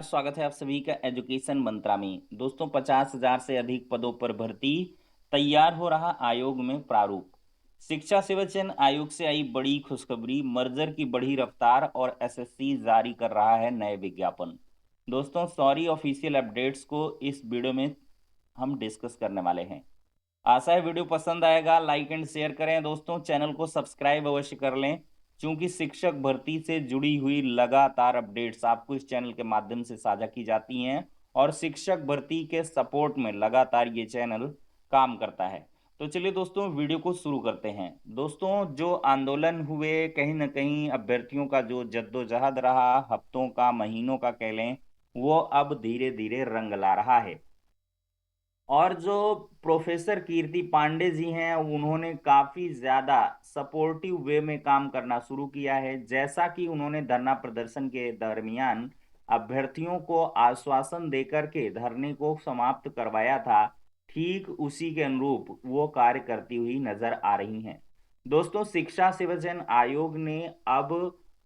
स्वागत है आप सभी का एजुकेशन मंत्रा में। दोस्तों 50,000 से अधिक पदों पर भर्ती, तैयार हो रहा आयोग में प्रारूप। शिक्षा सेवा चयन आयोग से आई बड़ी खुशखबरी, मर्जर की बढ़ी रफ्तार और एसएससी जारी कर रहा है नए विज्ञापन। दोस्तों सॉरी ऑफिशियल अपडेट्स को इस वीडियो में हम डिस्कस करने वाले हैं। आशा है वीडियो पसंद आएगा। लाइक एंड शेयर करें दोस्तों, चैनल को सब्सक्राइब अवश्य कर लें क्योंकि शिक्षक भर्ती से जुड़ी हुई लगातार अपडेट्स आपको इस चैनल के माध्यम से साझा की जाती हैं और शिक्षक भर्ती के सपोर्ट में लगातार ये चैनल काम करता है। तो चलिए दोस्तों वीडियो को शुरू करते हैं। दोस्तों जो आंदोलन हुए, कहीं ना कहीं अभ्यर्थियों का जो जद्दोजहद रहा, हफ्तों का महीनों का कह लें, वो अब धीरे धीरे रंग ला रहा है। और जो प्रोफेसर कीर्ति पांडे जी हैं उन्होंने काफी ज्यादा सपोर्टिव वे में काम करना शुरू किया है। जैसा कि उन्होंने धरना प्रदर्शन के दरमियान अभ्यर्थियों को आश्वासन देकर के धरने को समाप्त करवाया था, ठीक उसी के अनुरूप वो कार्य करती हुई नजर आ रही हैं। दोस्तों शिक्षा सेवा चयन आयोग ने अब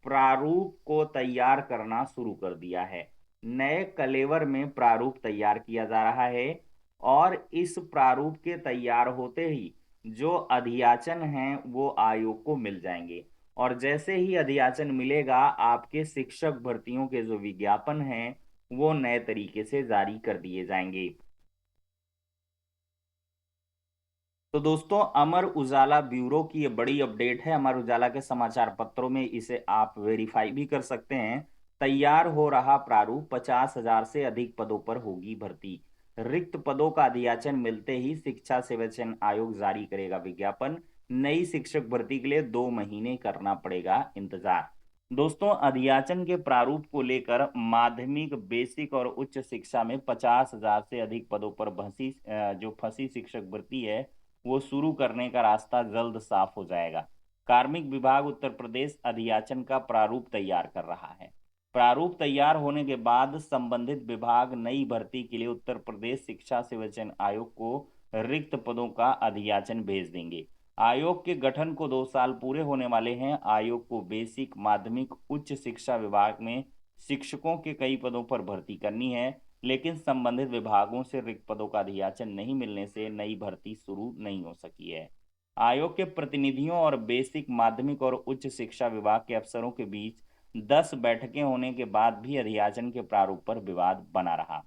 प्रारूप को तैयार करना शुरू कर दिया है। नए कलेवर में प्रारूप तैयार किया जा रहा है और इस प्रारूप के तैयार होते ही जो अधियाचन हैं वो आयोग को मिल जाएंगे। और जैसे ही अधियाचन मिलेगा, आपके शिक्षक भर्तियों के जो विज्ञापन हैं वो नए तरीके से जारी कर दिए जाएंगे। तो दोस्तों अमर उजाला ब्यूरो की ये बड़ी अपडेट है। अमर उजाला के समाचार पत्रों में इसे आप वेरीफाई भी कर सकते हैं। तैयार हो रहा प्रारूप, 50,000 से अधिक पदों पर होगी भर्ती। रिक्त पदों का अधियाचन मिलते ही शिक्षा सेवा चयन आयोग जारी करेगा विज्ञापन। नई शिक्षक भर्ती के लिए 2 महीने करना पड़ेगा इंतजार। दोस्तों अधियाचन के प्रारूप को लेकर माध्यमिक, बेसिक और उच्च शिक्षा में 50,000 से अधिक पदों पर जो फंसी शिक्षक भर्ती है वो शुरू करने का रास्ता जल्द साफ हो जाएगा। कार्मिक विभाग उत्तर प्रदेश अधियाचन का प्रारूप तैयार कर रहा है। प्रारूप तैयार होने के बाद संबंधित विभाग नई भर्ती के लिए उत्तर प्रदेश शिक्षा सेवा चयन आयोग को रिक्त पदों का अधियाचन भेज देंगे। आयोग के गठन को 2 साल पूरे होने वाले हैं। आयोग को बेसिक, माध्यमिक, उच्च शिक्षा विभाग में शिक्षकों के कई पदों पर भर्ती करनी है, लेकिन संबंधित विभागों से रिक्त पदों का अधियाचन नहीं मिलने से नई भर्ती शुरू नहीं हो सकी है। आयोग के प्रतिनिधियों और बेसिक, माध्यमिक और उच्च शिक्षा विभाग के अफसरों के बीच 10 बैठकें होने के बाद भी अधियाचन के प्रारूप पर विवाद बना रहा।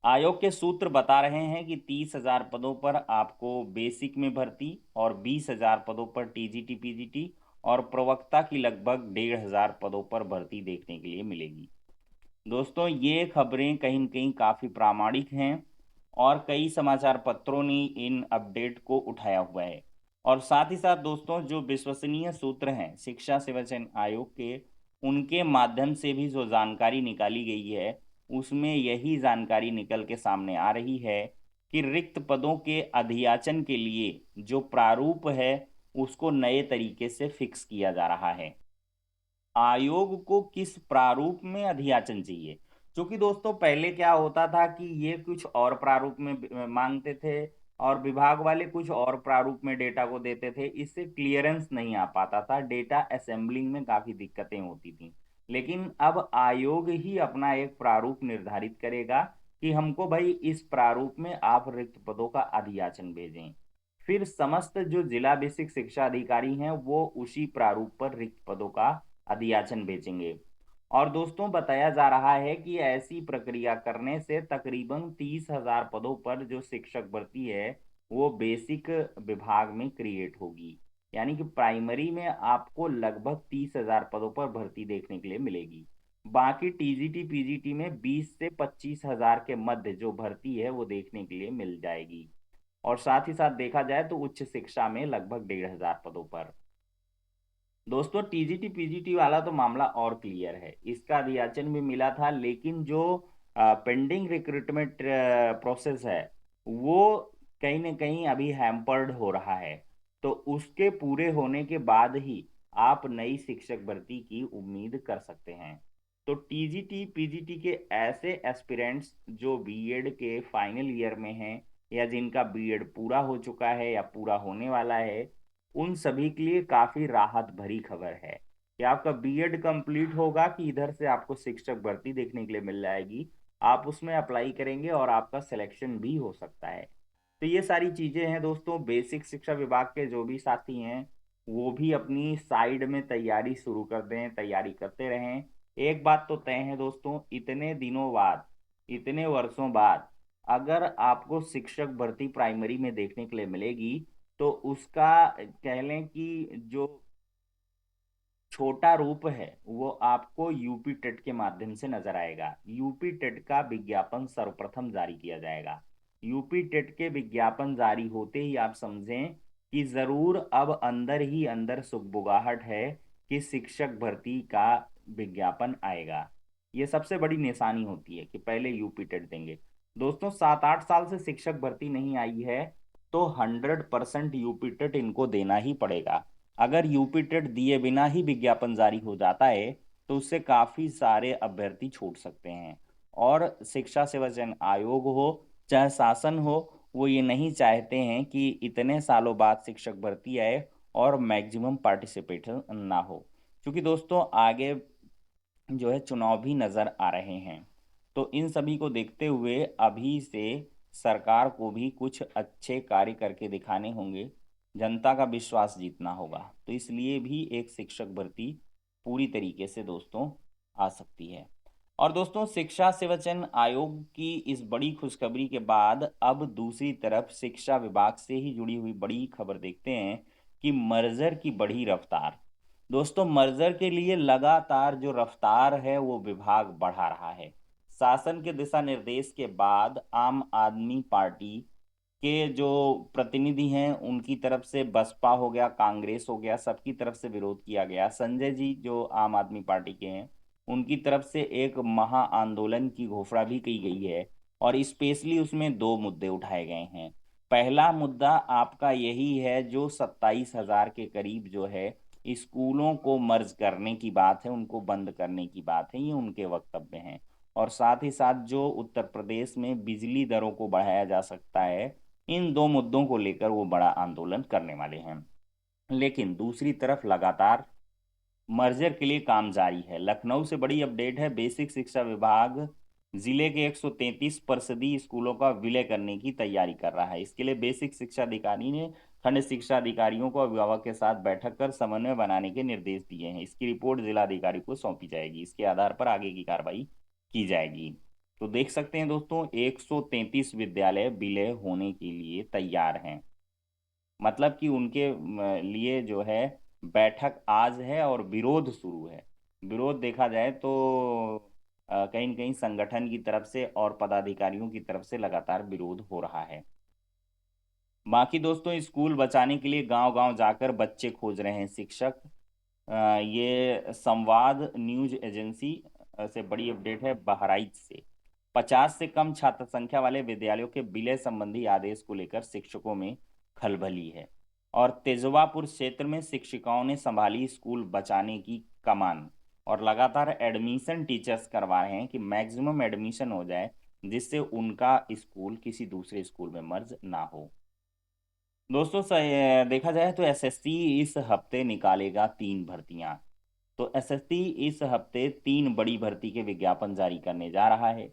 आयोग के सूत्र बता रहे हैं कि 30,000 पदों पर आपको बेसिक में भर्ती और 20,000 पदों पर टीजीटी पीजीटी और प्रवक्ता की लगभग 1,500 पदों पर भर्ती देखने के लिए मिलेगी। दोस्तों ये खबरें कहीं न कहीं काफ़ी प्रामाणिक हैं और कई समाचार पत्रों ने इन अपडेट को उठाया हुआ है। और साथ ही साथ दोस्तों जो विश्वसनीय सूत्र हैं शिक्षा सेवा चयन आयोग के, उनके माध्यम से भी जो जानकारी निकाली गई है उसमें यही जानकारी निकल के सामने आ रही है कि रिक्त पदों के अधियाचन के लिए जो प्रारूप है उसको नए तरीके से फिक्स किया जा रहा है। आयोग को किस प्रारूप में अधियाचन चाहिए, क्योंकि दोस्तों पहले क्या होता था कि ये कुछ और प्रारूप में मांगते थे और विभाग वाले कुछ और प्रारूप में डेटा को देते थे। इससे क्लियरेंस नहीं आ पाता था, डेटा असेंबलिंग में काफी दिक्कतें होती थी। लेकिन अब आयोग ही अपना एक प्रारूप निर्धारित करेगा कि हमको भाई इस प्रारूप में आप रिक्त पदों का अधियाचन भेजें। फिर समस्त जो जिला बेसिक शिक्षा अधिकारी हैं वो उसी प्रारूप पर रिक्त पदों का अधियाचन भेजेंगे। और दोस्तों बताया जा रहा है कि ऐसी प्रक्रिया करने से तकरीबन 30,000 पदों पर जो शिक्षक भर्ती है वो बेसिक विभाग में क्रिएट होगी। यानी कि प्राइमरी में आपको लगभग 30,000 पदों पर भर्ती देखने के लिए मिलेगी। बाकी टीजीटी पीजीटी में 20 से 25,000 के मध्य जो भर्ती है वो देखने के लिए मिल जाएगी। और साथ ही साथ देखा जाए तो उच्च शिक्षा में लगभग 1,500 पदों पर। दोस्तों टीजीटी पीजीटी वाला तो मामला और क्लियर है, इसका अधियाचन भी मिला था, लेकिन जो पेंडिंग रिक्रूटमेंट प्रोसेस है वो कहीं ना कहीं अभी हैम्पर्ड हो रहा है। तो उसके पूरे होने के बाद ही आप नई शिक्षक भर्ती की उम्मीद कर सकते हैं। तो टीजीटी पीजीटी के ऐसे एस्पिरेंट्स जो बीएड के फाइनल ईयर में हैं या जिनका बीएड पूरा हो चुका है या पूरा होने वाला है, उन सभी के लिए काफी राहत भरी खबर है। कि आपका बीएड कंप्लीट होगा कि इधर से आपको शिक्षक भर्ती देखने के लिए मिल जाएगी, आप उसमें अप्लाई करेंगे और आपका सिलेक्शन भी हो सकता है। तो ये सारी चीजें हैं दोस्तों। बेसिक शिक्षा विभाग के जो भी साथी हैं वो भी अपनी साइड में तैयारी शुरू कर दें, तैयारी करते रहें। एक बात तो तय है दोस्तों, इतने दिनों बाद, इतने वर्षों बाद अगर आपको शिक्षक भर्ती प्राइमरी में देखने के लिए मिलेगी तो उसका कह लें कि जो छोटा रूप है वो आपको यूपी टेट के माध्यम से नजर आएगा। यूपी टेट का विज्ञापन सर्वप्रथम जारी किया जाएगा। यूपी टेट के विज्ञापन जारी होते ही आप समझें कि जरूर अब अंदर ही अंदर सुगबुगाहट है कि शिक्षक भर्ती का विज्ञापन आएगा। ये सबसे बड़ी निशानी होती है कि पहले यूपी टेट देंगे। दोस्तों 7-8 साल से शिक्षक भर्ती नहीं आई है तो 100% यूपी टेट इनको देना ही पड़ेगा। अगर यूपी टेट दिए बिना ही विज्ञापन जारी हो जाता है तो उससे काफी सारे अभ्यर्थी छूट सकते हैं। और शिक्षा सेवा चयन आयोग हो चाहे शासन हो, वो ये नहीं चाहते हैं कि इतने सालों बाद शिक्षक भर्ती आए और मैक्सिमम पार्टिसिपेशन ना हो। क्योंकि दोस्तों आगे जो है चुनाव भी नजर आ रहे हैं, तो इन सभी को देखते हुए अभी से सरकार को भी कुछ अच्छे कार्य करके दिखाने होंगे, जनता का विश्वास जीतना होगा। तो इसलिए भी एक शिक्षक भर्ती पूरी तरीके से दोस्तों आ सकती है। और दोस्तों शिक्षा सेवाचयन आयोग की इस बड़ी खुशखबरी के बाद अब दूसरी तरफ शिक्षा विभाग से ही जुड़ी हुई बड़ी खबर देखते हैं कि मर्जर की बढ़ी रफ्तार। दोस्तों मर्जर के लिए लगातार जो रफ्तार है वो विभाग बढ़ा रहा है। शासन के दिशा निर्देश के बाद आम आदमी पार्टी के जो प्रतिनिधि हैं उनकी तरफ से बसपा हो गया, कांग्रेस हो गया, सबकी तरफ से विरोध किया गया। संजय जी जो आम आदमी पार्टी के हैं उनकी तरफ से एक महा आंदोलन की घोषणा भी की गई है और स्पेशली उसमें दो मुद्दे उठाए गए हैं। पहला मुद्दा आपका यही है जो 27,000 के करीब जो है स्कूलों को मर्ज करने की बात है, उनको बंद करने की बात है, ये उनके वक्तव्य हैं। और साथ ही साथ जो उत्तर प्रदेश में बिजली दरों को बढ़ाया जा सकता है, इन दो मुद्दों को लेकर वो बड़ा आंदोलन करने वाले हैं। लेकिन दूसरी तरफ लगातार मर्जर के लिए काम जारी है। लखनऊ से बड़ी अपडेट है, बेसिक शिक्षा विभाग जिले के 133 फीसदी स्कूलों का विलय करने की तैयारी कर रहा है। इसके लिए बेसिक शिक्षा अधिकारी ने खंड शिक्षा अधिकारियों को अभिभावक के साथ बैठक कर समन्वय बनाने के निर्देश दिए हैं। इसकी रिपोर्ट जिला अधिकारी को सौंपी जाएगी, इसके आधार पर आगे की कार्रवाई की जाएगी। तो देख सकते हैं दोस्तों 133 विद्यालय विलय होने के लिए तैयार हैं। मतलब कि उनके लिए जो है बैठक आज है और विरोध शुरू है। विरोध देखा जाए तो कहीं न कहीं संगठन की तरफ से और पदाधिकारियों की तरफ से लगातार विरोध हो रहा है। बाकी दोस्तों स्कूल बचाने के लिए गांव गांव जाकर बच्चे खोज रहे हैं शिक्षक। ये संवाद न्यूज एजेंसी से बड़ी अपडेट है बहराइच से। 50 से कम छात्र संख्या वाले विद्यालयों के विलय संबंधी आदेश को लेकर शिक्षकों में खलबली है। और तेजवापुर क्षेत्र में शिक्षिकाओं ने संभाली स्कूल बचाने की कमान और लगातार एडमिशन टीचर्स करवा रहे हैं कि मैक्सिमम एडमिशन हो जाए जिससे उनका स्कूल किसी दूसरे स्कूल में मर्ज ना हो। दोस्तों देखा जाए तो एसएससी इस हफ्ते निकालेगा 3 भर्तियां। तो एसएससी इस हफ्ते 3 बड़ी भर्ती के विज्ञापन जारी करने जा रहा है।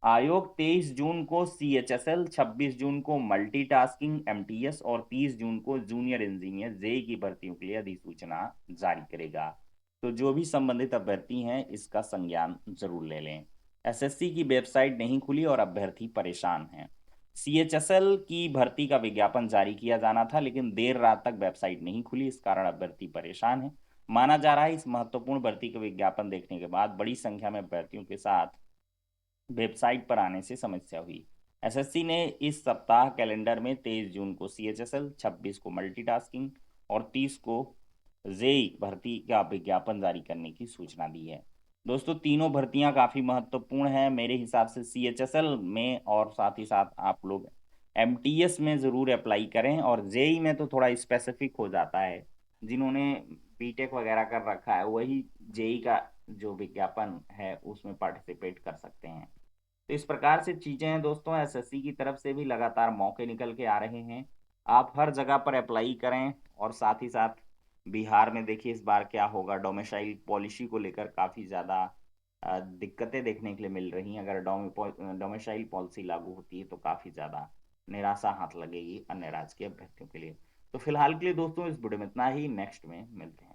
आयोग 23 जून को सीएचएसएल, 26 जून को मल्टीटास्किंग एमटीएस और 30 जून को जूनियर इंजीनियर जेई की भर्तियों के लिए अधिसूचना जारी करेगा। तो जो भी संबंधित अभ्यर्थी हैं इसका संज्ञान जरूर ले लें। एसएससी की वेबसाइट नहीं खुली और अभ्यर्थी परेशान हैं। सीएचएसएल की भर्ती का विज्ञापन जारी किया जाना था लेकिन देर रात तक वेबसाइट नहीं खुली, इस कारण अभ्यर्थी परेशान है। माना जा रहा है इस महत्वपूर्ण भर्ती का विज्ञापन देखने के बाद बड़ी संख्या में अभ्यर्थियों के साथ वेबसाइट पर आने से समस्या हुई। एसएससी ने इस सप्ताह कैलेंडर में 23 जून को सीएचएसएल, 26 को मल्टीटास्किंग और 30 को जेई भर्ती का विज्ञापन जारी करने की सूचना दी है। दोस्तों तीनों भर्तियां काफ़ी महत्वपूर्ण हैं मेरे हिसाब से सीएचएसएल में, और साथ ही साथ आप लोग एमटीएस में ज़रूर अप्लाई करें। और जेई में तो थोड़ा स्पेसिफिक हो जाता है, जिन्होंने बीटेक वगैरह कर रखा है वही जेई का जो विज्ञापन है उसमें पार्टिसिपेट कर सकते हैं। तो इस प्रकार से चीजें हैं दोस्तों, एसएससी की तरफ से भी लगातार मौके निकल के आ रहे हैं। आप हर जगह पर अप्लाई करें और साथ ही साथ बिहार में देखिए इस बार क्या होगा, डोमिसाइल पॉलिसी को लेकर काफी ज्यादा दिक्कतें देखने के लिए मिल रही हैं। अगर डोमिसाइल पॉलिसी लागू होती है तो काफी ज्यादा निराशा हाथ लगेगी अन्य राज्य के अभ्यर्थियों के लिए। तो फिलहाल के लिए दोस्तों इस वीडियो में इतना ही, नेक्स्ट में मिलते हैं।